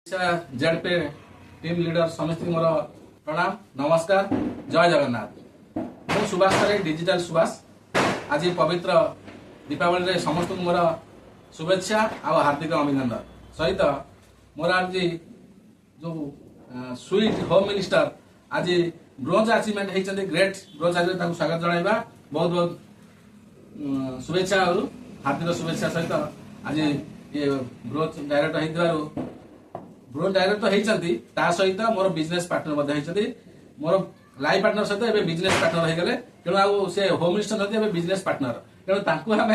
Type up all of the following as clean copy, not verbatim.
जेडपे team leader समस्त मोर प्रणाम नमस्कार जय जगन्नाथ। मु सुभाष तारे डिजिटल सुभाष। आज पवित्र दीपावली समस्त मोर शुभेच्छा आ हार्दिक अभिनंदन सहित मोर आज जो स्वीट होम मिनिस्टर आज ब्रोंज अचीवमेंट होती ग्रेट ब्रोंज अचीवमेंट स्वागत जनाइबा बहुत बहुत शुभेच्छा और हार्दिक शुभेच्छा सहित आज ये ब्रोंज डायरेक्टर हो ब्रोंज डायरेक्टर होती सहित more business partner more life partner सहित बिजनेस पार्टनर हो गले तेणु से होम मिनिस्टर नहीं बिजनेस पार्टनर तेणु आम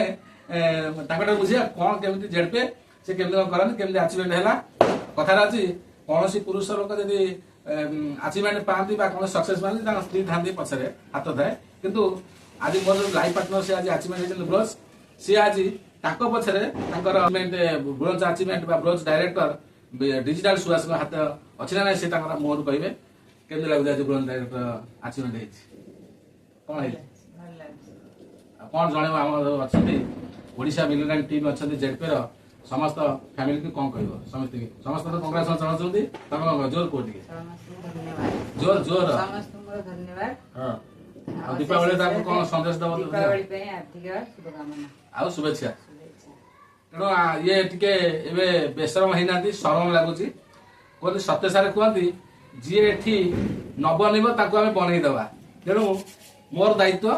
बुझा कौन केमी जेडपे से केमी करते केमी अचीवमेंट है कथार अच्छी कौन पुरुष लोक जब अचीवमेंट पाती कौन सक्सेस पाती स्त्री था पछरे हाथ थाए किंतु आज मोर लाइफ पार्टनर से आज अचीवमेंट होती ब्रोंज सी आज पछरे bronze achievement bronze director digital Subhash हाथ अच्छी ना से मुहर कहे केमी लगे आज ब्रोंज डायरेक्टर अचीवमेंट कौन कौन जन आम अच्छा मिलियन टीम अच्छा जेडपे समस्त फैमिली को कौन कह समस्त तो कंग्रेचुलेसन चाहते तुम जोर कह जोर जोर धन्यवाद दीपावली कौन संदेश दब आ शुभेच्छा तेणु ये टिके बेसरम होना सरम लगुच कहते सत्य सारे कहती जी एठी न बनइब ताको आमे बनईदेवा तेणु मोर दायित्व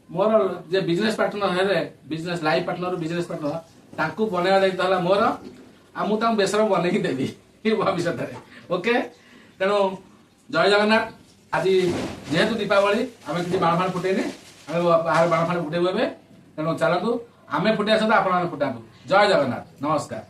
मोर जे बिजनेस पार्टनर है business life partner business partner तांकू बनवा दायित्व है मोर आ मु तांकू बेसरम बनई देवी भविष्य में ओके तेणु जय जगन्नाथ। आज जेहेतु दीपावली आम किसी बाण फाण फुटेने आम बाहर बाण फाण फुटेबू ए तेणु चलतु आमे फुटे आप फुटातु जय जगन्नाथ नमस्कार।